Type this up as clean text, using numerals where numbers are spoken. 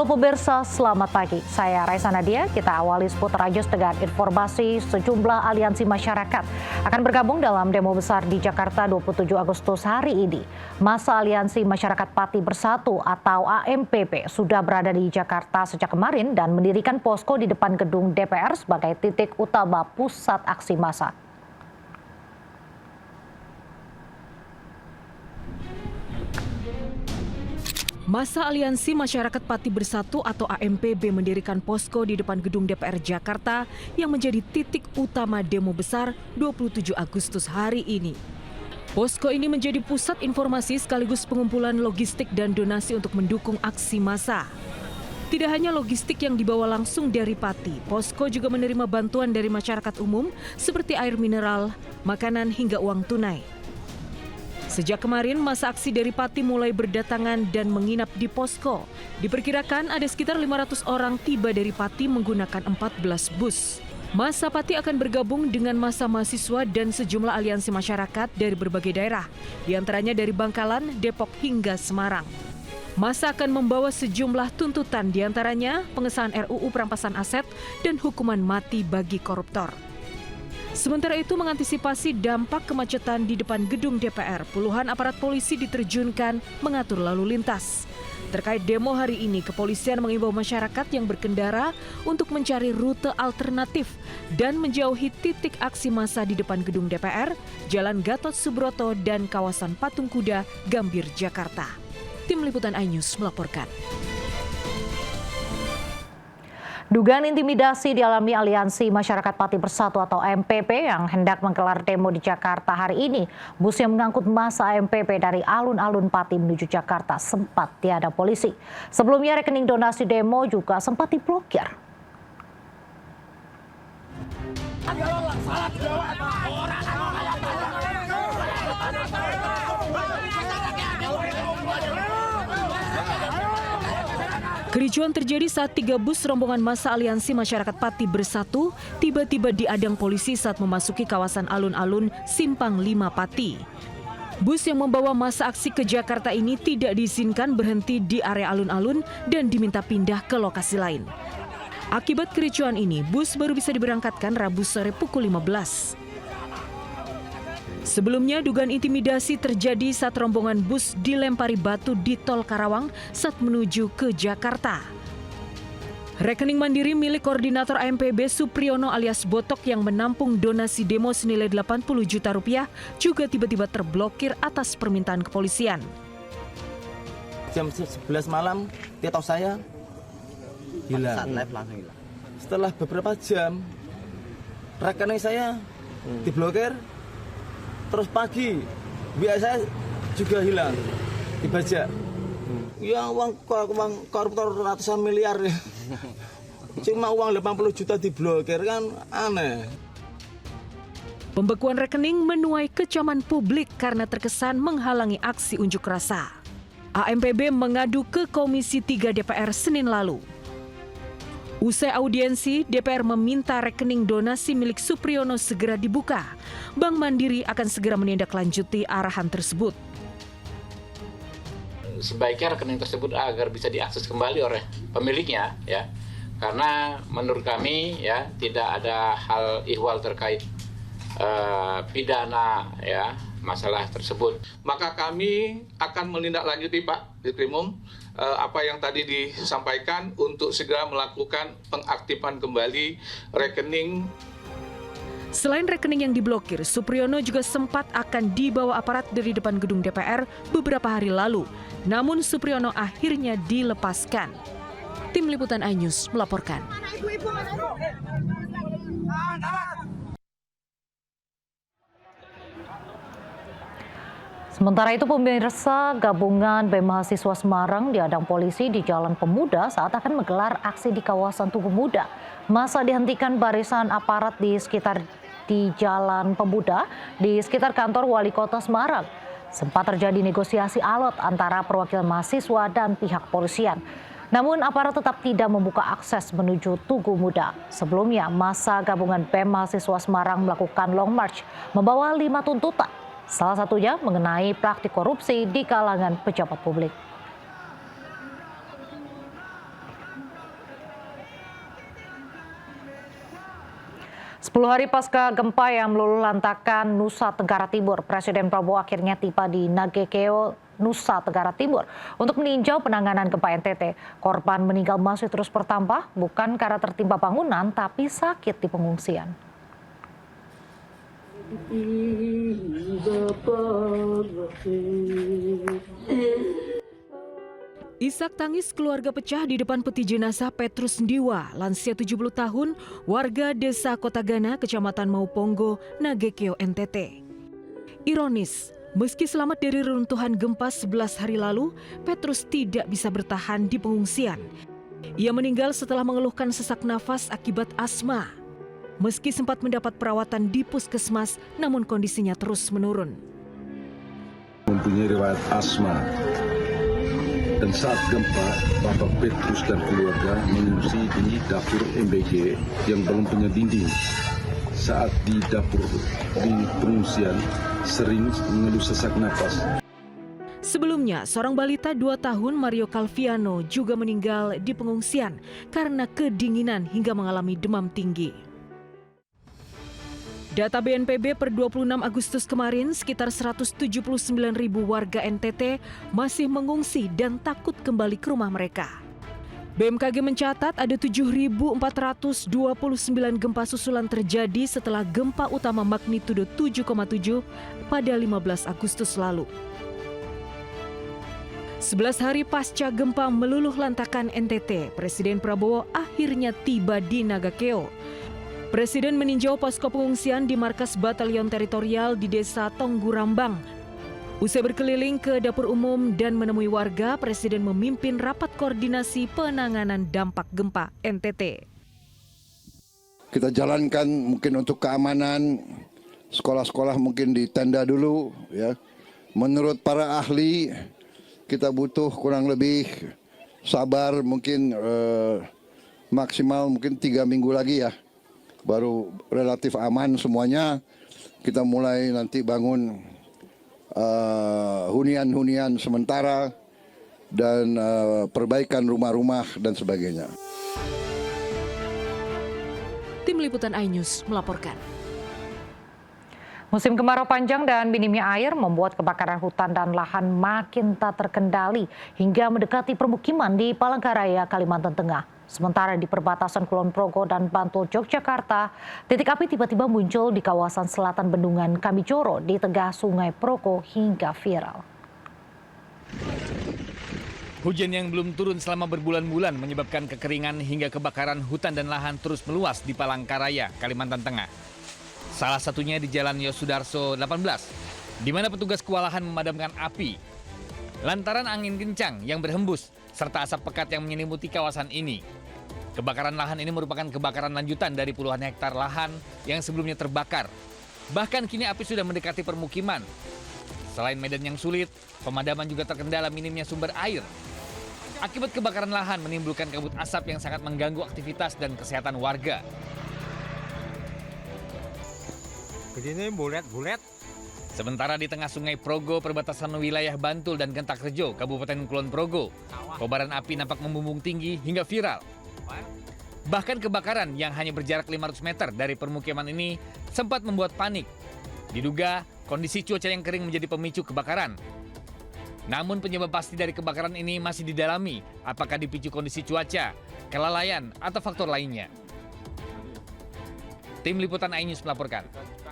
pemirsa, selamat pagi. Saya Raisa Nadia. Kita awali seputar Ajus dengan informasi sejumlah aliansi masyarakat akan bergabung dalam demo besar di Jakarta 27 Agustus hari ini. Masa Aliansi Masyarakat Pati Bersatu atau AMPP sudah berada di Jakarta sejak kemarin dan mendirikan posko di depan gedung DPR sebagai titik utama pusat aksi massa. Masa Aliansi Masyarakat Pati Bersatu atau AMPB mendirikan posko di depan gedung DPR Jakarta yang menjadi titik utama demo besar 27 Agustus hari ini. Posko ini menjadi pusat informasi sekaligus pengumpulan logistik dan donasi untuk mendukung aksi massa. Tidak hanya logistik yang dibawa langsung dari Pati, posko juga menerima bantuan dari masyarakat umum seperti air mineral, makanan hingga uang tunai. Sejak kemarin, masa aksi dari Pati mulai berdatangan dan menginap di posko. Diperkirakan ada sekitar 500 orang tiba dari Pati menggunakan 14 bus. Masa Pati akan bergabung dengan masa mahasiswa dan sejumlah aliansi masyarakat dari berbagai daerah, diantaranya dari Bangkalan, Depok hingga Semarang. Masa akan membawa sejumlah tuntutan, diantaranya pengesahan RUU perampasan aset dan hukuman mati bagi koruptor. Sementara itu, mengantisipasi dampak kemacetan di depan gedung DPR, puluhan aparat polisi diterjunkan mengatur lalu lintas. Terkait demo hari ini, kepolisian mengimbau masyarakat yang berkendara untuk mencari rute alternatif dan menjauhi titik aksi massa di depan gedung DPR, Jalan Gatot Subroto dan kawasan Patung Kuda, Gambir, Jakarta. Tim Liputan iNews melaporkan. Dugaan intimidasi dialami Aliansi Masyarakat Pati Bersatu atau AMPP yang hendak menggelar demo di Jakarta hari ini. Bus yang mengangkut massa AMPP dari alun-alun Pati menuju Jakarta sempat tiada polisi. Sebelumnya rekening donasi demo juga sempat diblokir. Kericuan terjadi saat 3 bus rombongan massa Aliansi Masyarakat Pati Bersatu tiba-tiba diadang polisi saat memasuki kawasan alun-alun Simpang 5 Pati. Bus yang membawa massa aksi ke Jakarta ini tidak diizinkan berhenti di area alun-alun dan diminta pindah ke lokasi lain. Akibat kericuan ini, bus baru bisa diberangkatkan Rabu sore pukul 15. Sebelumnya, dugaan intimidasi terjadi saat rombongan bus dilempari batu di Tol Karawang saat menuju ke Jakarta. Rekening mandiri milik koordinator AMPB Supriyono alias Botok yang menampung donasi demo senilai 80 juta rupiah juga tiba-tiba terblokir atas permintaan kepolisian. Jam 11 malam, dia tahu saya hilang. Setelah beberapa jam, rekening saya diblokir. Terus pagi, biasa juga hilang, dibajak. Ya uang koruptor ratusan miliar. Cuma uang 80 juta diblokir kan aneh. Pembekuan rekening menuai kecaman publik karena terkesan menghalangi aksi unjuk rasa. AMPB mengadu ke Komisi 3 DPR Senin lalu. Usai audiensi, DPR meminta rekening donasi milik Supriyono segera dibuka. Bank Mandiri akan segera menindaklanjuti arahan tersebut. Sebaiknya rekening tersebut agar bisa diakses kembali oleh pemiliknya, ya, karena menurut kami ya tidak ada hal ihwal terkait pidana ya masalah tersebut. Maka kami akan menindaklanjuti Pak Ditkrimum apa yang tadi disampaikan untuk segera melakukan pengaktifan kembali rekening. Selain rekening yang diblokir, Supriyono juga sempat akan dibawa aparat dari depan gedung DPR beberapa hari lalu. Namun Supriyono akhirnya dilepaskan. Tim Liputan iNews melaporkan. Sementara itu, pemirsa, gabungan BEM Mahasiswa Semarang diadang polisi di Jalan Pemuda saat akan menggelar aksi di kawasan Tugu Muda. Masa dihentikan barisan aparat di Jalan Pemuda di sekitar kantor Wali Kota Semarang. Sempat terjadi negosiasi alot antara perwakilan mahasiswa dan pihak polisian. Namun aparat tetap tidak membuka akses menuju Tugu Muda. Sebelumnya, masa gabungan BEM Mahasiswa Semarang melakukan long march membawa 5 tuntutan. Salah satunya mengenai praktik korupsi di kalangan pejabat publik. 10 hari pasca gempa yang meluluhlantakan Nusa Tenggara Timur, Presiden Prabowo akhirnya tiba di Nagekeo, Nusa Tenggara Timur untuk meninjau penanganan gempa NTT. Korban meninggal masih terus bertambah, bukan karena tertimpa bangunan, tapi sakit di pengungsian. Isak tangis keluarga pecah di depan peti jenazah Petrus Ndiwa, lansia 70 tahun, warga desa Kotagana, Kecamatan Mauponggo, Nagekeo, NTT. Ironis, meski selamat dari reruntuhan gempa 11 hari lalu, Petrus tidak bisa bertahan di pengungsian. Ia meninggal setelah mengeluhkan sesak nafas akibat asma. Meski sempat mendapat perawatan di puskesmas, namun kondisinya terus menurun. Mempunyai riwayat asma. Dan saat gempa, Bapak Petrus dan keluarga mengungsi di dapur MBG yang belum punya dinding. Saat di dapur di pengungsian, sering mengeluh sesak napas. Sebelumnya, seorang balita 2 tahun Mario Calviano juga meninggal di pengungsian karena kedinginan hingga mengalami demam tinggi. Data BNPB per 26 Agustus kemarin, sekitar 179.000 warga NTT masih mengungsi dan takut kembali ke rumah mereka. BMKG mencatat ada 7.429 gempa susulan terjadi setelah gempa utama magnitudo 7,7 pada 15 Agustus lalu. 11 hari pasca gempa meluluhlantakan NTT, Presiden Prabowo akhirnya tiba di Nagekeo. Presiden meninjau posko pengungsian di markas Batalion Teritorial di Desa Tonggurambang. Usai berkeliling ke dapur umum dan menemui warga, Presiden memimpin rapat koordinasi penanganan dampak gempa NTT. Kita jalankan mungkin untuk keamanan, sekolah-sekolah mungkin di tenda dulu. Ya. Menurut para ahli, kita butuh kurang lebih sabar mungkin maksimal mungkin 3 minggu lagi ya. Baru relatif aman semuanya, kita mulai nanti bangun hunian-hunian sementara dan perbaikan rumah-rumah dan sebagainya. Tim Liputan iNews melaporkan. Musim kemarau panjang dan minimnya air membuat kebakaran hutan dan lahan makin tak terkendali hingga mendekati permukiman di Palangkaraya, Kalimantan Tengah. Sementara di perbatasan Kulon Progo dan Bantul, Yogyakarta, titik api tiba-tiba muncul di kawasan selatan Bendungan Kamijoro di tengah Sungai Progo hingga viral. Hujan yang belum turun selama berbulan-bulan menyebabkan kekeringan hingga kebakaran hutan dan lahan terus meluas di Palangkaraya, Kalimantan Tengah. Salah satunya di Jalan Yosudarso 18, di mana petugas kewalahan memadamkan api. Lantaran angin kencang yang berhembus, serta asap pekat yang menyelimuti kawasan ini. Kebakaran lahan ini merupakan kebakaran lanjutan dari puluhan hektar lahan yang sebelumnya terbakar. Bahkan kini api sudah mendekati permukiman. Selain medan yang sulit, pemadaman juga terkendala minimnya sumber air. Akibat kebakaran lahan menimbulkan kabut asap yang sangat mengganggu aktivitas dan kesehatan warga. Begini bulet-bulet. Sementara di tengah Sungai Progo, perbatasan wilayah Bantul dan Gentakrejo, Kabupaten Kulon Progo, kobaran api nampak membumbung tinggi hingga viral. Bahkan kebakaran yang hanya berjarak 500 meter dari permukiman ini sempat membuat panik. Diduga kondisi cuaca yang kering menjadi pemicu kebakaran. Namun penyebab pasti dari kebakaran ini masih didalami, apakah dipicu kondisi cuaca, kelalaian, atau faktor lainnya. Tim Liputan iNews melaporkan.